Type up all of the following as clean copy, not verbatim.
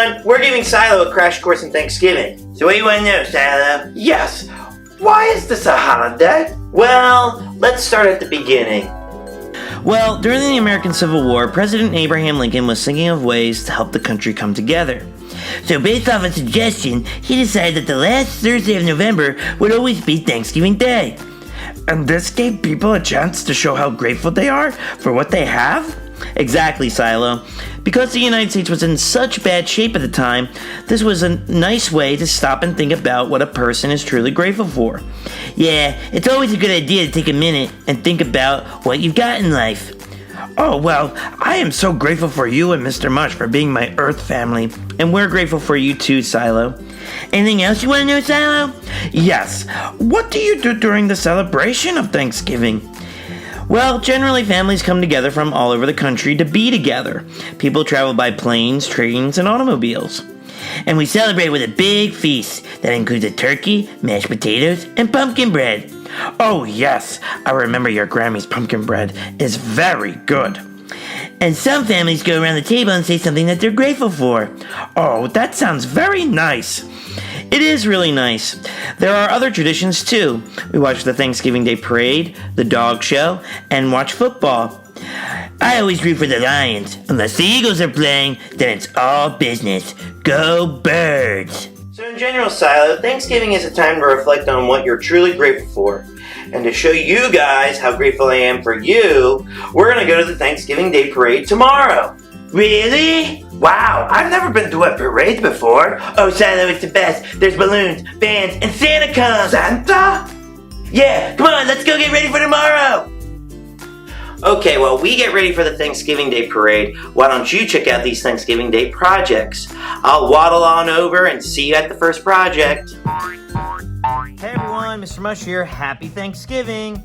everyone, we're giving Cilo a crash course in Thanksgiving. So what do you want to know, Cilo? Yes. Why is this a holiday? Well, let's start at the beginning. Well, during the American Civil War, President Abraham Lincoln was thinking of ways to help the country come together. So based off a suggestion, he decided that the last Thursday of November would always be Thanksgiving Day. And this gave people a chance to show how grateful they are for what they have? Exactly, Cilo. Because the United States was in such bad shape at the time, this was a nice way to stop and think about what a person is truly grateful for. Yeah, it's always a good idea to take a minute and think about what you've got in life. Oh, well, I am so grateful for you and Mr. Mush for being my Earth family. And we're grateful for you too, Cilo. Anything else you want to know, Cilo? Yes. What do you do during the celebration of Thanksgiving? Well, generally families come together from all over the country to be together. People travel by planes, trains, and automobiles. And we celebrate with a big feast that includes a turkey, mashed potatoes, and pumpkin bread. Oh, yes. I remember your Grammy's pumpkin bread is very good. And some families go around the table and say something that they're grateful for. Oh, that sounds very nice. It is really nice. There are other traditions too. We watch the Thanksgiving Day parade, the dog show, and watch football. I always root for the Lions. Unless the Eagles are playing, then it's all business. Go Birds! So in general, Cilo, Thanksgiving is a time to reflect on what you're truly grateful for. And to show you guys how grateful I am for you, we're going to go to the Thanksgiving Day parade tomorrow. Really? Wow, I've never been to a parade before. Oh, Cilo, it's the best. There's balloons, bands, and Santa comes. Santa? Yeah, come on, let's go get ready for tomorrow. Okay, while we get ready for the Thanksgiving Day parade, why don't you check out these Thanksgiving Day projects? I'll waddle on over and see you at the first project. Hey everyone, Mr. Mush here. Happy Thanksgiving.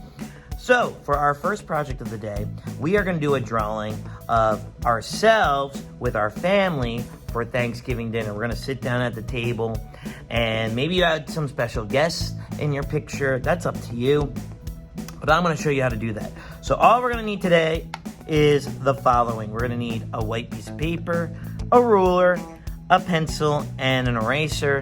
So, for our first project of the day, we are going to do a drawing of ourselves with our family for Thanksgiving dinner. We're going to sit down at the table, and maybe you had some special guests in your picture. That's up to you, but I'm going to show you how to do that. So all we're going to need today is the following. We're going to need a white piece of paper, a ruler, a pencil, and an eraser,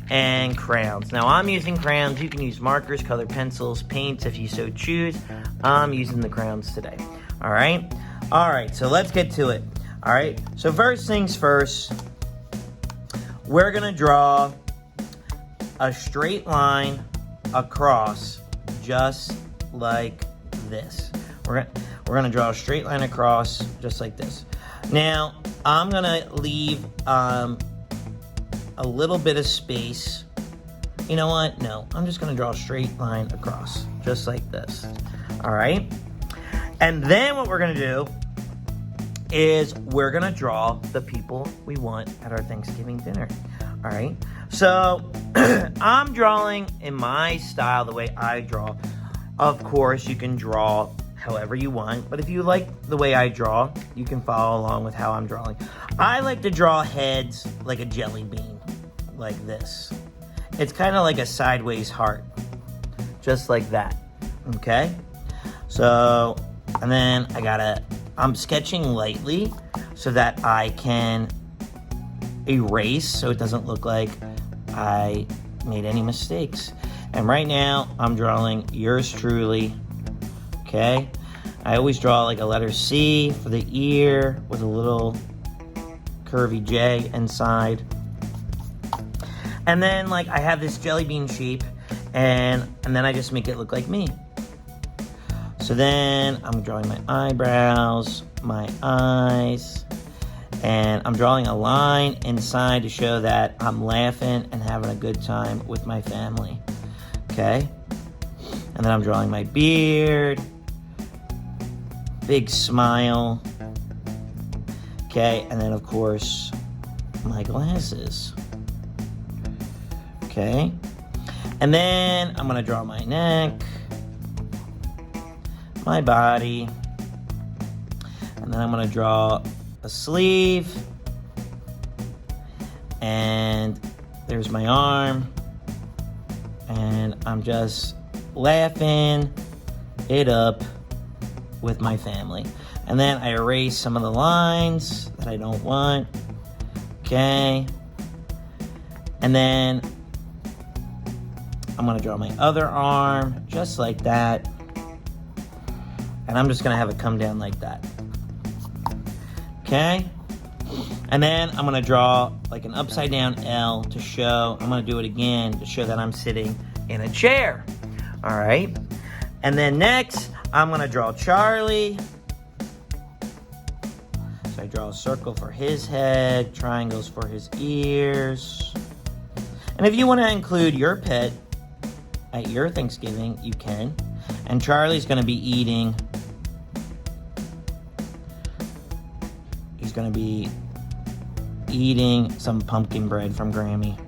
and crayons. Now I'm using crayons. You can use markers, colored pencils, paints if you so choose. I'm using the crayons today. All right, so let's get to it. All right, so first things first, we're gonna draw a straight line across just like this. We're gonna draw a straight line across just like this. Now I'm gonna leave a little bit of space. You know what? No, I'm just gonna draw a straight line across, just like this. All right? And then what we're gonna do is we're gonna draw the people we want at our Thanksgiving dinner. All right? So I'm drawing in my style, the way I draw. Of course, you can draw however you want, but if you like the way I draw, you can follow along with how I'm drawing. I like to draw heads like a jelly bean, like this. It's kind of like a sideways heart, just like that, okay? So, and then I'm sketching lightly so that I can erase so it doesn't look like I made any mistakes. And right now, I'm drawing yours truly, okay? I always draw like a letter C for the ear with a little curvy J inside. And then like I have this jelly bean shape and then I just make it look like me. So then I'm drawing my eyebrows, my eyes, and I'm drawing a line inside to show that I'm laughing and having a good time with my family, okay? And then I'm drawing my beard, big smile, okay? And then of course, my glasses, okay? And then I'm gonna draw my neck, my body, and then I'm gonna draw a sleeve, and there's my arm, and I'm just laughing it up with my family. And then I erase some of the lines that I don't want, Okay. And then I'm gonna draw my other arm just like that. And I'm just gonna have it come down like that. Okay. And then I'm gonna draw like an upside down L to show, I'm gonna do it again to show that I'm sitting in a chair. All right. And then next, I'm gonna draw Charlie. So I draw a circle for his head, triangles for his ears. And if you wanna include your pet at your Thanksgiving, you can. And Charlie's gonna be eating, he's gonna be eating some pumpkin bread from Grammy.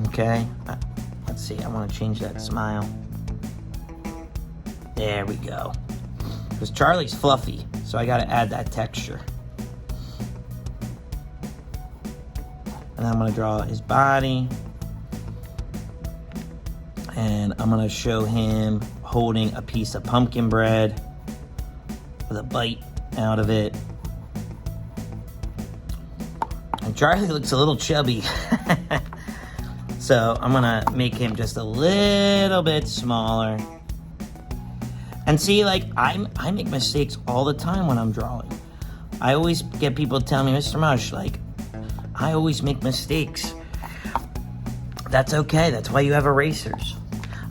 Okay, let's see, I want to change that smile. There we go. Because Charlie's fluffy, so I got to add that texture. And I'm going to draw his body. And I'm going to show him holding a piece of pumpkin bread with a bite out of it. And Charlie looks a little chubby. So I'm gonna make him just a little bit smaller. And see, like, I make mistakes all the time when I'm drawing. I always get people tell me, Mr. Mush, like, I always make mistakes. That's okay, that's why you have erasers.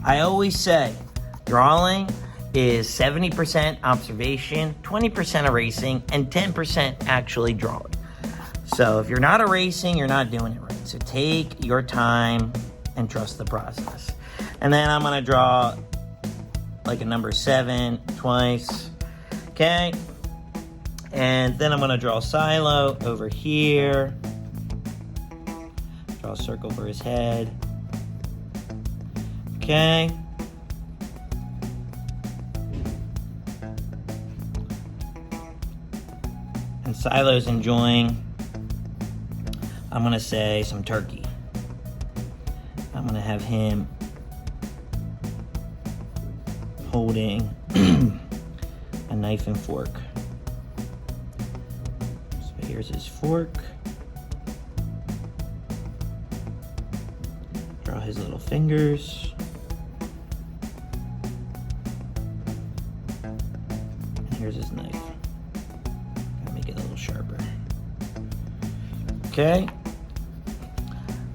I always say, drawing is 70% observation, 20% erasing, and 10% actually drawing. So if you're not erasing, you're not doing it right. So take your time and trust the process. And then I'm gonna draw like a number 7 twice, okay? And then I'm gonna draw Cilo over here. Draw a circle for his head. Okay. And Silo's enjoying, I'm gonna say, some turkey. I'm gonna have him holding a knife and fork. So here's his fork. Draw his little fingers. And here's his knife. Gotta make it a little sharper. Okay.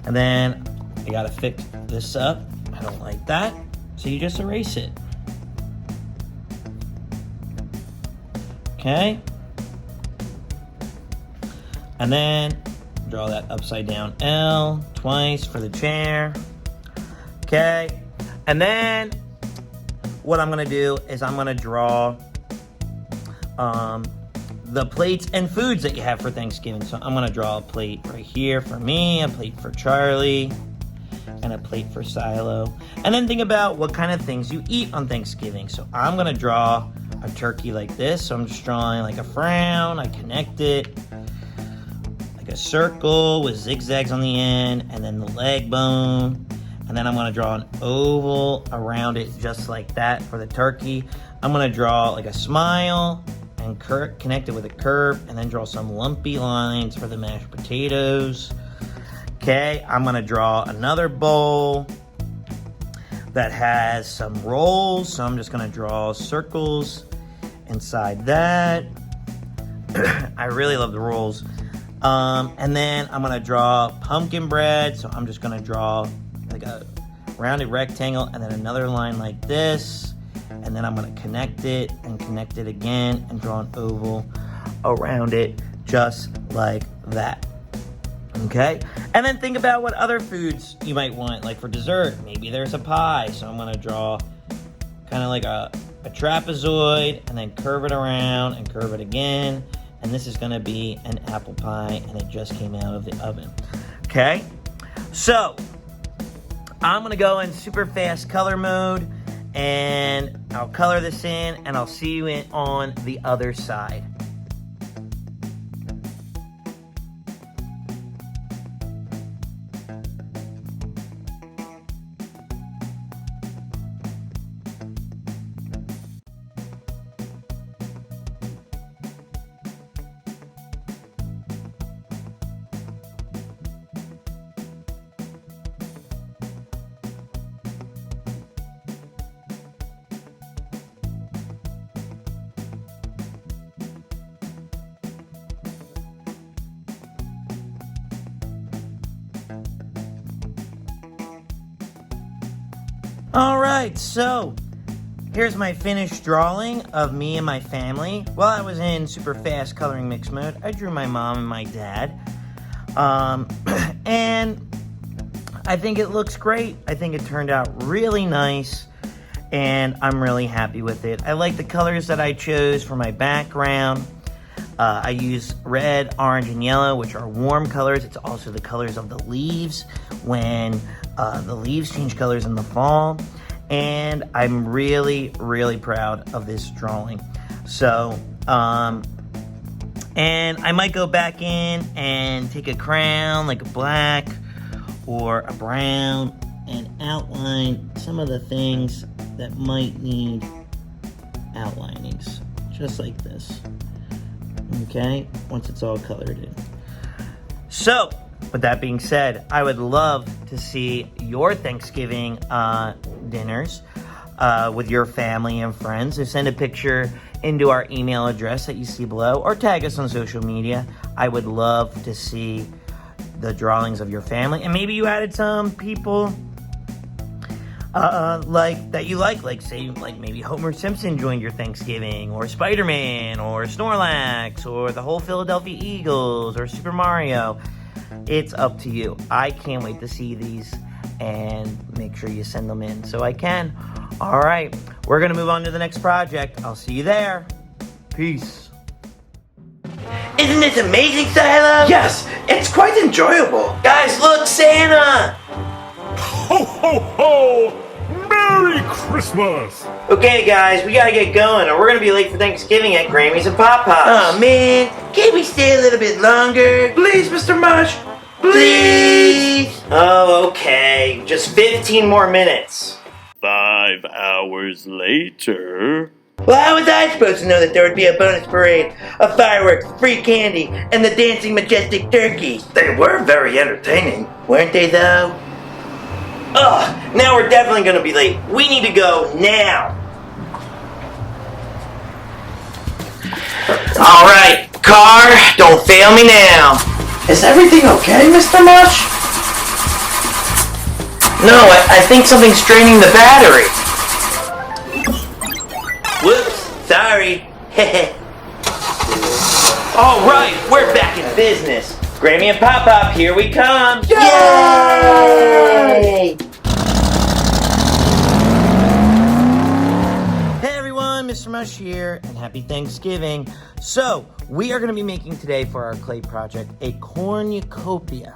And then I gotta fix this up. I don't like that. So you just erase it. Okay. And then draw that upside down L twice for the chair. Okay. And then what I'm gonna do is I'm gonna draw the plates and foods that you have for Thanksgiving. So I'm gonna draw a plate right here for me, a plate for Charlie, and a plate for Cilo. And then think about what kind of things you eat on Thanksgiving. So I'm gonna draw a turkey like this. So I'm just drawing like a frown, I connect it, like a circle with zigzags on the end, and then the leg bone. And then I'm gonna draw an oval around it just like that for the turkey. I'm gonna draw like a smile and connect it with a curve, and then draw some lumpy lines for the mashed potatoes. Okay, I'm gonna draw another bowl that has some rolls, so I'm just gonna draw circles inside that. I really love the rolls. And then I'm gonna draw pumpkin bread, so I'm just gonna draw like a rounded rectangle and then another line like this. And then I'm gonna connect it and connect it again and draw an oval around it just like that. Okay? And then think about what other foods you might want, like for dessert. Maybe there's a pie, so I'm gonna draw kind of like a trapezoid and then curve it around and curve it again. And this is gonna be an apple pie, and it just came out of the oven. Okay? So, I'm gonna go in super fast color mode, and I'll color this in, and I'll see you on the other side. Alright, so here's my finished drawing of me and my family. While I was in super fast coloring mix mode, I drew my mom and my dad. And I think it looks great. I think it turned out really nice, and I'm really happy with it. I like the colors that I chose for my background. I use red, orange, and yellow, which are warm colors. It's also the colors of the leaves when the leaves change colors in the fall. And I'm really, really proud of this drawing. So, and I might go back in and take a crayon, like a black or a brown, and outline some of the things that might need outlinings, just like this. Okay, once it's all colored in. So, with that being said, I would love to see your Thanksgiving dinners with your family and friends. So send a picture into our email address that you see below, or tag us on social media. I would love to see the drawings of your family, and maybe you added some people like that you like say like maybe Homer Simpson joined your Thanksgiving, or Spider-Man, or Snorlax, or the whole Philadelphia Eagles, or Super Mario. It's up to you. I can't wait to see these, and make sure you send them in so I can. All right, we're gonna move on to the next project. I'll see you there. Peace. Isn't this amazing, Cilo? Yes, it's quite enjoyable. Guys, look, Santa! Ho, ho, ho! Merry Christmas! Okay, guys, we gotta get going, or we're gonna be late for Thanksgiving at Grammy's and Pop Pop's. Oh man, can't we stay a little bit longer? Please, Mr. Mush. Please! Oh, okay. Just 15 more minutes. 5 hours later. Well, how was I supposed to know that there would be a bonus parade of fireworks, free candy, and the dancing majestic turkeys? They were very entertaining. Weren't they, though? Ugh, now we're definitely gonna be late. We need to go now. Alright, car, don't fail me now. Is everything okay, Mr. Mush? No, I think something's draining the battery. Whoops, sorry. Alright, we're back in business. Grammy and Pop Pop, here we come. Yay! Hey everyone, Mr. Mush here, and happy Thanksgiving. So, we are going to be making today for our clay project a cornucopia.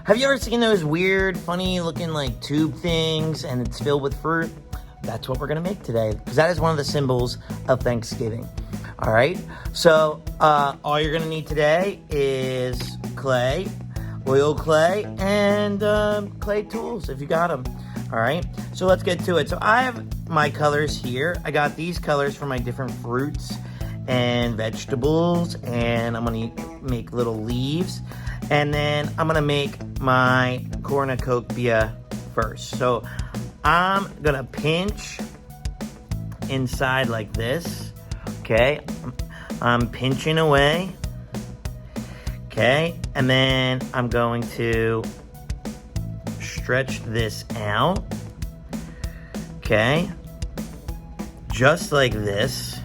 Have you ever seen those weird, funny looking like tube things and it's filled with fruit? That's what we're going to make today, because that is one of the symbols of Thanksgiving. All right, so all you're going to need today is clay, oil clay, and clay tools if you got them. All right, so let's get to it. So I have my colors here. I got these colors for my different fruits and vegetables, and I'm going to make little leaves, and then I'm going to make my cornucopia first. So I'm going to pinch inside like this. Okay, I'm pinching away. Okay, and then I'm going to stretch this out. Okay, just like this.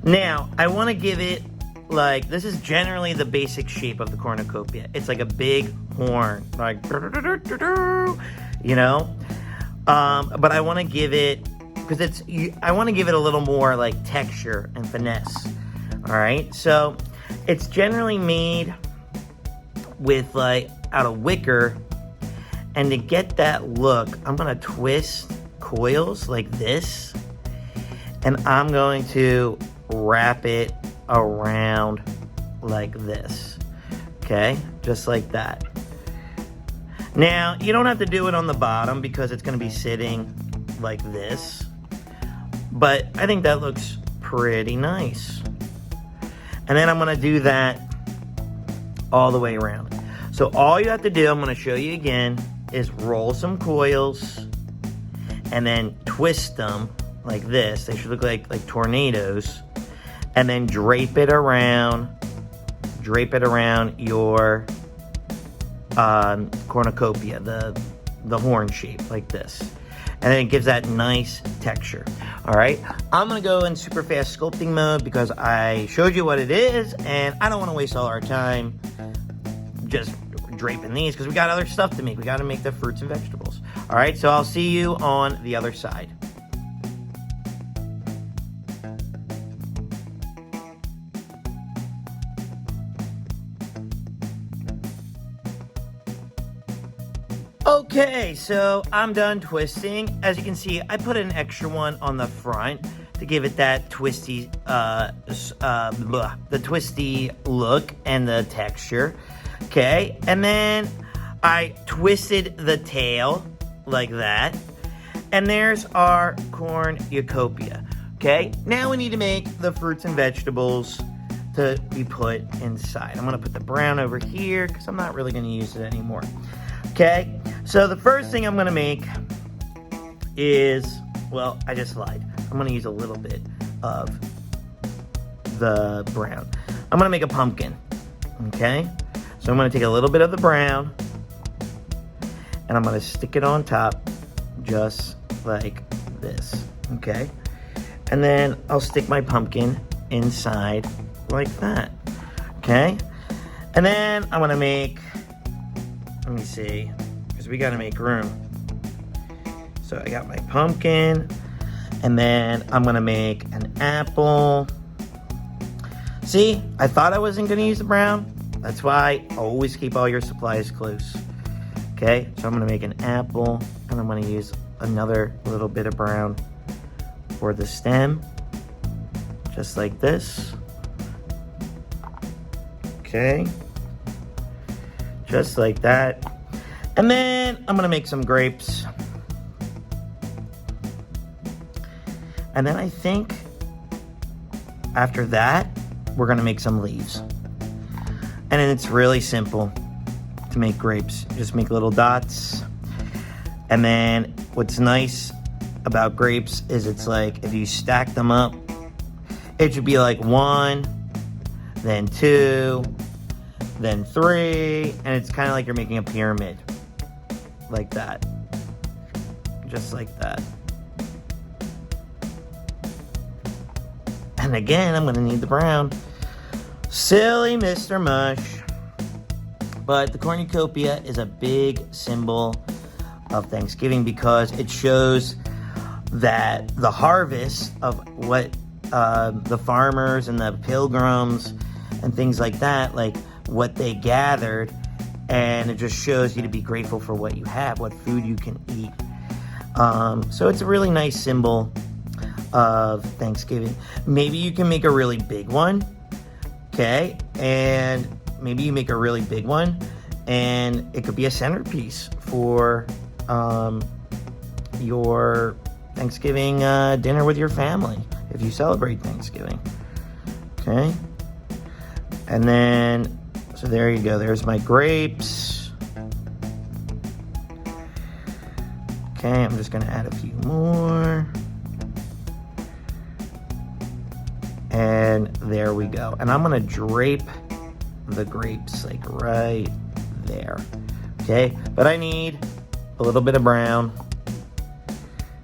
Now, I want to give it like, this is generally the basic shape of the cornucopia. It's like a big horn, like, you know? But I want to give it, because I want to give it a little more like texture and finesse. All right, so it's generally made with like out of wicker, and to get that look, I'm gonna twist coils like this, and I'm going to wrap it around like this. Okay, just like that. Now, you don't have to do it on the bottom because it's gonna be sitting like this, but I think that looks pretty nice. And then I'm gonna do that all the way around. So all you have to do, I'm gonna show you again, is roll some coils and then twist them like this. They should look like tornadoes. And then drape it around your cornucopia, the horn shape like this. and then it gives that nice texture. All right, I'm gonna go in super fast sculpting mode because I showed you what it is, and I don't want to waste all our time just draping these because we got other stuff to make. We got to make the fruits and vegetables. All right, so I'll see you on the other side. Okay, so I'm done twisting. As you can see, I put an extra one on the front to give it that twisty, the twisty look and the texture. Okay, and then I twisted the tail like that. And there's our cornucopia. Okay, now we need to make the fruits and vegetables to be put inside. I'm gonna put the brown over here because I'm not really gonna use it anymore. Okay, so the first thing I'm gonna make is, well, I just lied. I'm gonna use a little bit of the brown. I'm gonna make a pumpkin, okay? So I'm gonna take a little bit of the brown and I'm gonna stick it on top just like this, okay? And then I'll stick my pumpkin inside like that, okay? And then I'm gonna make, let me see, because we gotta make room. So I got my pumpkin, and then I'm gonna make an apple. See, I thought I wasn't gonna use the brown. That's why always keep all your supplies close. Okay, so I'm gonna make an apple, and I'm gonna use another little bit of brown for the stem, just like this. Okay, just like that. And then I'm gonna make some grapes. And then I think after that, we're gonna make some leaves. And then it's really simple to make grapes. Just make little dots. And then what's nice about grapes is it's like, if you stack them up, it should be like 1, then 2, then 3, and it's kind of like you're making a pyramid. Like that. Just like that. And again, I'm gonna need the brown. Silly Mr. Mush. But the cornucopia is a big symbol of Thanksgiving because it shows that the harvest of what the farmers and the pilgrims and things like that, like what they gathered, and it just shows you to be grateful for what you have, what food you can eat. So it's a really nice symbol of Thanksgiving. Maybe you can make a really big one, okay? And maybe you make a really big one, and it could be a centerpiece for your Thanksgiving dinner with your family, if you celebrate Thanksgiving, okay? And then, so there you go, there's my grapes. Okay, I'm just gonna add a few more. And there we go. And I'm gonna drape the grapes like right there, okay? But I need a little bit of brown.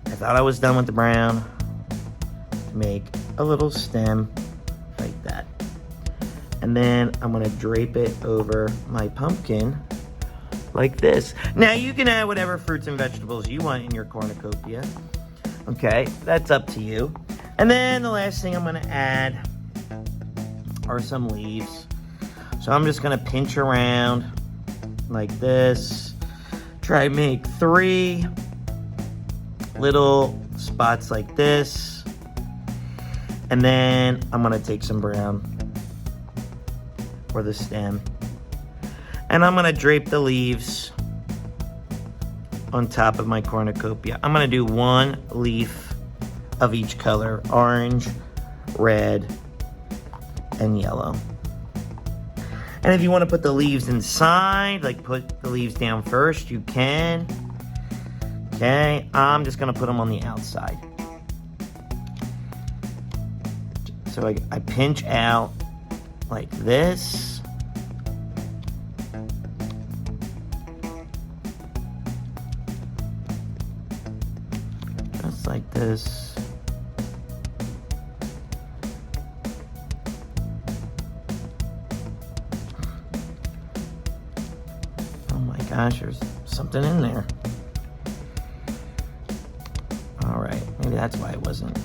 I thought I was done with the brown. Make a little stem like that. And then I'm gonna drape it over my pumpkin like this. Now you can add whatever fruits and vegetables you want in your cornucopia. Okay, that's up to you. And then the last thing I'm gonna add are some leaves. So I'm just gonna pinch around like this. Try to make 3 little spots like this. And then I'm gonna take some brown for the stem. And I'm gonna drape the leaves on top of my cornucopia. I'm gonna do 1 leaf of each color: orange, red, and yellow. And if you want to put the leaves inside, like put the leaves down first, you can. Okay, I'm just gonna put them on the outside. So I pinch out like this. this. Oh my gosh, there's something in there. Alright, maybe that's why I wasn't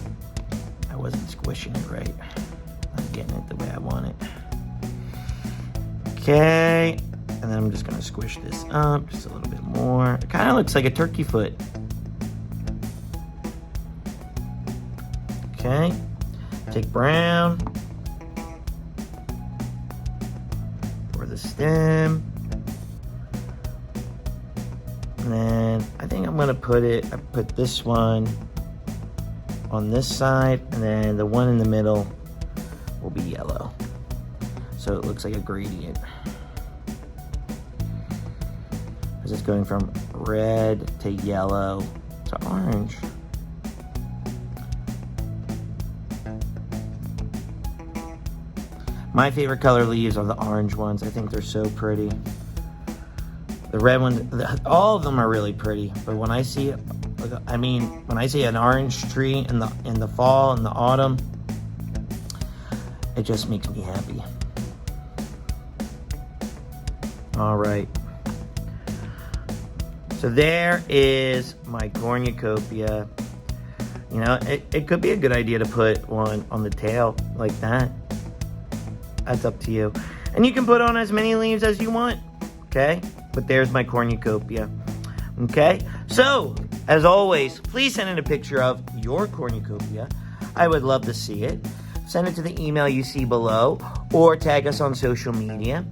squishing it right. Not getting it the way I want it. Okay, and then I'm just gonna squish this up just a little bit more. It kind of looks like a turkey foot. Okay, take brown for the stem. And then I think I'm gonna put this one on this side, and then the one in the middle will be yellow. So it looks like a gradient. Because it's going from red to yellow to orange. My favorite color leaves are the orange ones. I think they're so pretty. The red ones, all of them are really pretty. But when I see, when I see an orange tree in the fall and the autumn, it just makes me happy. All right. So there is my cornucopia. You know, it could be a good idea to put one on the tail like that. That's up to you. And you can put on as many leaves as you want, okay? But there's my cornucopia, okay? So, as always, please send in a picture of your cornucopia. I would love to see it. Send it to the email you see below, or tag us on social media.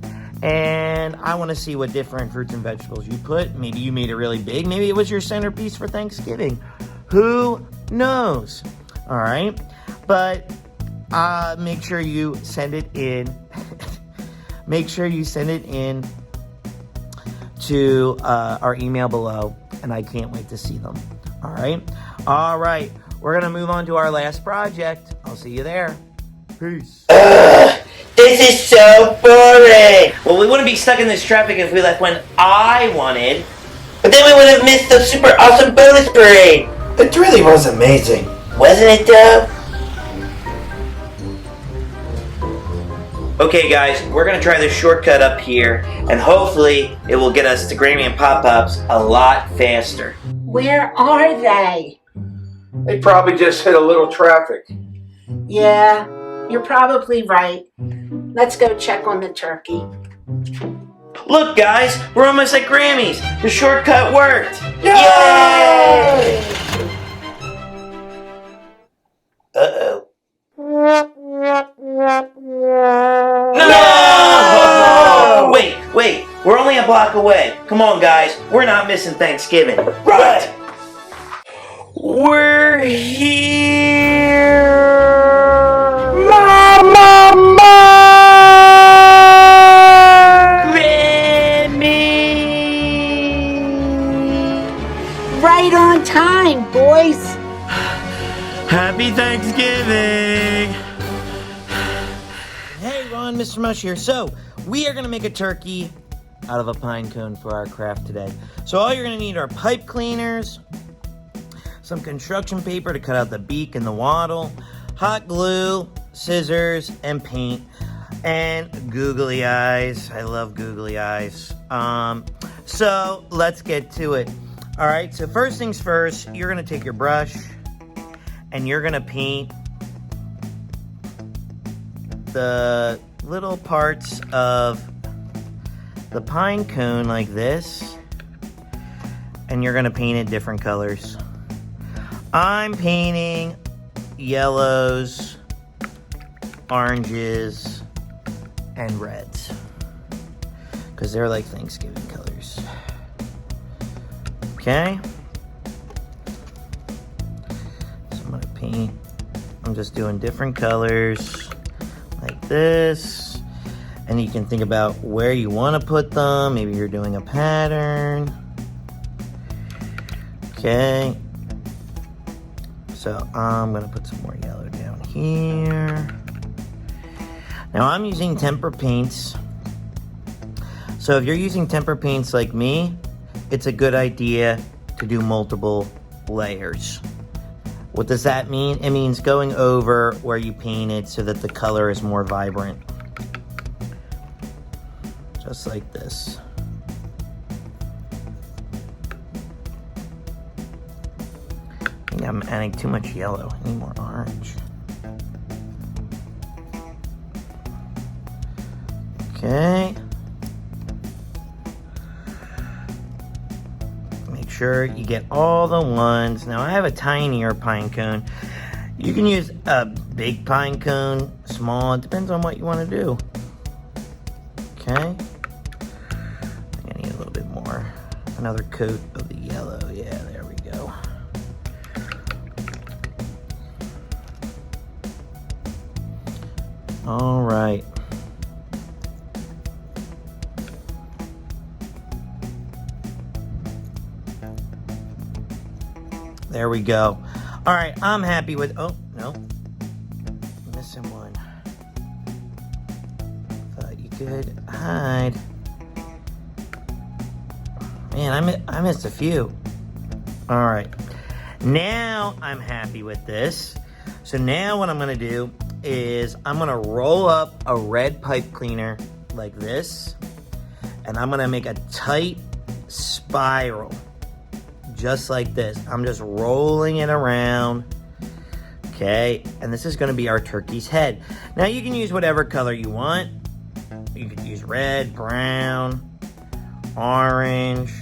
And I want to see what different fruits and vegetables you put. Maybe you made it really big. Maybe it was your centerpiece for Thanksgiving. Who knows? All right? But make sure you send it in. Make sure you send it in to our email below. And I can't wait to see them. All right? All right. We're going to move on to our last project. I'll see you there. Peace. This is so boring! Well, we wouldn't be stuck in this traffic if we left when I wanted. But then we would have missed the super awesome bonus parade! It really was amazing. Wasn't it, though? Okay, guys, we're gonna try this shortcut up here, and hopefully it will get us to Grammy and Pop-Ups a lot faster. Where are they? They probably just hit a little traffic. Yeah, you're probably right. Let's go check on the turkey. Look, guys, we're almost at Grammy's. The shortcut worked. Yay! Uh-oh. No! Wait, we're only a block away. Come on, guys, we're not missing Thanksgiving. Right. We're here. Right on time, boys. Happy Thanksgiving! Hey everyone, Mr. Mush here. So, we are going to make a turkey out of a pine cone for our craft today. So all you're going to need are pipe cleaners, some construction paper to cut out the beak and the wattle, hot glue, scissors, and paint, and googly eyes. I love googly eyes. So let's get to it. All right, so first things first, you're going to take your brush and you're going to paint the little parts of the pine cone like this, and you're going to paint it different colors. I'm painting yellows, oranges, and reds because they're like Thanksgiving colors. Okay, so I'm gonna paint. I'm just doing different colors like this, and you can think about where you want to put them. Maybe you're doing a pattern. Okay, so I'm gonna put some more yellow down here. Now I'm using temper paints. So if you're using temper paints like me, it's a good idea to do multiple layers. What does that mean? It means going over where you painted so that the color is more vibrant. Just like this. I think I'm adding too much yellow. I need more orange. Okay. Make sure you get all the ones. Now I have a tinier pine cone. You can use a big pine cone, small, it depends on what you want to do. Okay. I need a little bit more. Another coat of the yellow. Yeah, there we go. All right. There we go. All right, I'm happy with, oh, no. Missing one. Thought you could hide. Man, I missed a few. All right. Now I'm happy with this. So now what I'm gonna do is I'm gonna roll up a red pipe cleaner like this, and I'm gonna make a tight spiral. Just like this. I'm just rolling it around. Okay, and this is gonna be our turkey's head. Now you can use whatever color you want. You could use red, brown, orange.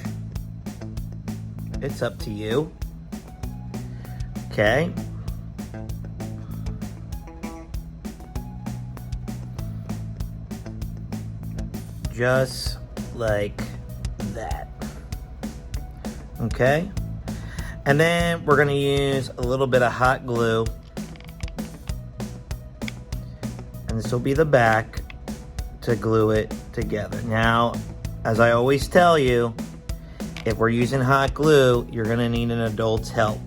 It's up to you. Okay. Just like that. Okay, and then we're gonna use a little bit of hot glue, and this will be the back to glue it together. Now, as I always tell you, if we're using hot glue, you're gonna need an adult's help.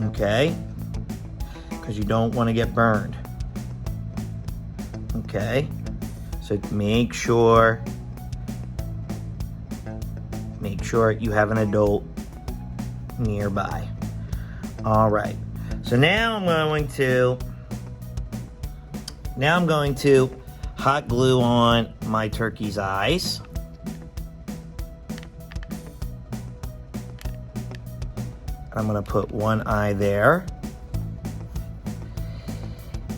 Okay, because you don't want to get burned. Okay, so make sure you have an adult nearby. All right. So now I'm going to hot glue on my turkey's eyes. I'm going to put one eye there.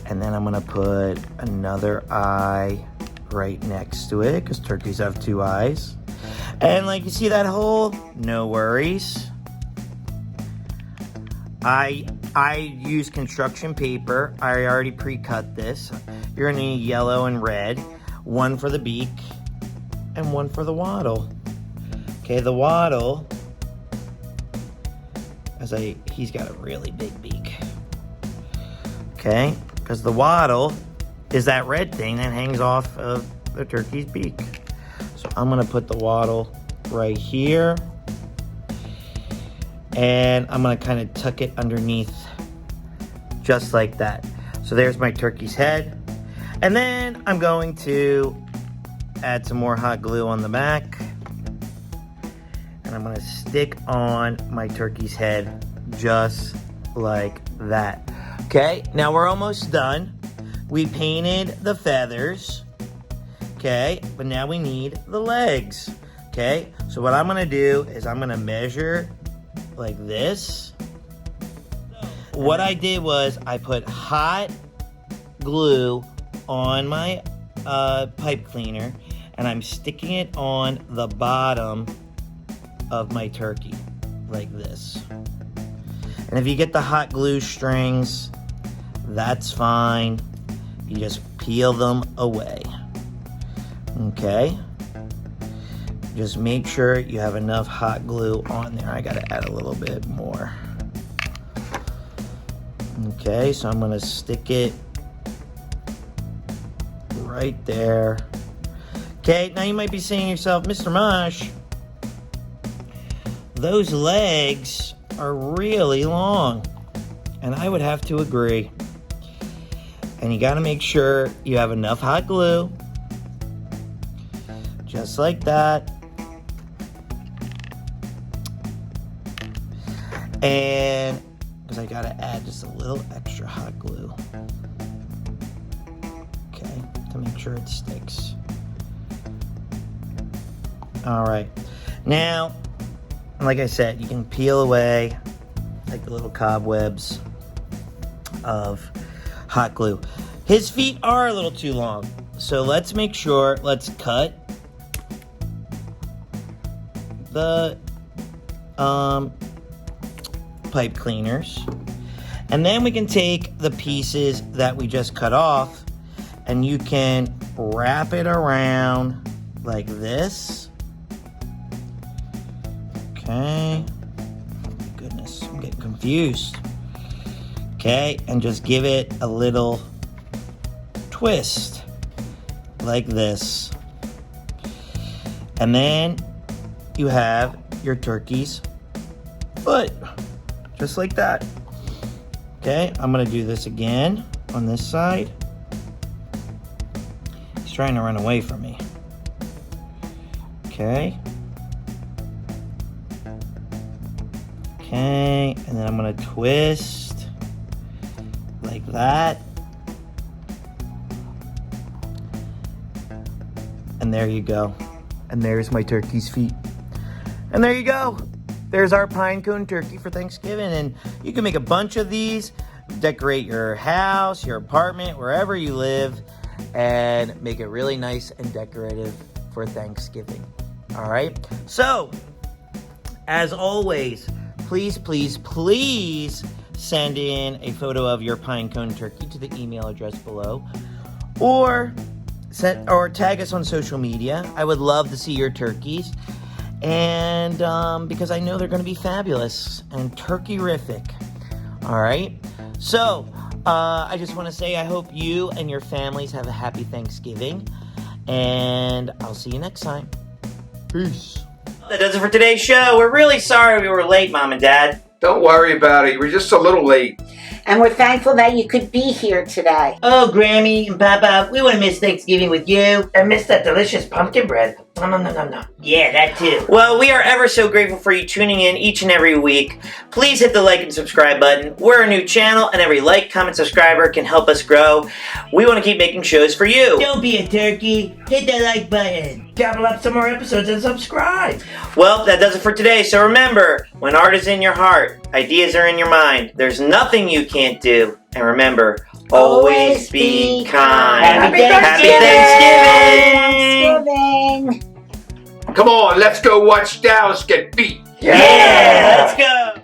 And then I'm going to put another eye right next to it because turkeys have two eyes. And like you see that hole? No worries. I use construction paper. I already pre-cut this. You're gonna need yellow and red. One for the beak and one for the wattle. Okay, the wattle, he's got a really big beak. Okay, because the wattle is that red thing that hangs off of the turkey's beak. So I'm gonna put the wattle right here, and I'm gonna kind of tuck it underneath just like that. So there's my turkey's head. And then I'm going to add some more hot glue on the back, and I'm gonna stick on my turkey's head just like that. Okay, now we're almost done. We painted the feathers. Okay, but now we need the legs. Okay, so what I'm gonna do is I'm gonna measure like this. What I did was I put hot glue on my pipe cleaner, and I'm sticking it on the bottom of my turkey like this. And if you get the hot glue strings, that's fine. You just peel them away. Okay, just make sure you have enough hot glue on there. I gotta add a little bit more. Okay, so I'm gonna stick it right there. Okay, now you might be saying to yourself, Mr. Mush, those legs are really long. And I would have to agree. And you gotta make sure you have enough hot glue. Just like that. And I gotta add just a little extra hot glue. Okay, to make sure it sticks. All right, now, like I said, you can peel away like the little cobwebs of hot glue. His feet are a little too long, so let's make sure, let's cut the pipe cleaners, and then we can take the pieces that we just cut off and you can wrap it around like this. Okay. Oh my goodness, I'm getting confused. Okay, and just give it a little twist like this. And then you have your turkey's foot, just like that. Okay, I'm gonna do this again on this side. He's trying to run away from me. Okay. Okay, and then I'm gonna twist like that. And there you go. And there's my turkey's feet. And there you go. There's our pine cone turkey for Thanksgiving. And you can make a bunch of these, decorate your house, your apartment, wherever you live, and make it really nice and decorative for Thanksgiving. All right? So, as always, please, please, please send in a photo of your pine cone turkey to the email address below. Or tag us on social media. I would love to see your turkeys. And because I know they're going to be fabulous and turkey-rific. All right? So, I just want to say I hope you and your families have a happy Thanksgiving. And I'll see you next time. Peace. That does it for today's show. We're really sorry we were late, Mom and Dad. Don't worry about it. We're just a little late. And we're thankful that you could be here today. Oh, Grammy and Papa, we want to miss Thanksgiving with you. I miss that delicious pumpkin bread. No. Yeah, that too. Well, we are ever so grateful for you tuning in each and every week. Please hit the like and subscribe button. We're a new channel, and every like, comment, subscriber can help us grow. We want to keep making shows for you. Don't be a turkey. Hit that like button. Gobble up some more episodes and subscribe. Well, that does it for today. So remember, when art is in your heart, ideas are in your mind, there's nothing you can't do. And remember, always be kind. Happy Thanksgiving! Come on, let's go watch Dallas get beat. Yeah, let's go!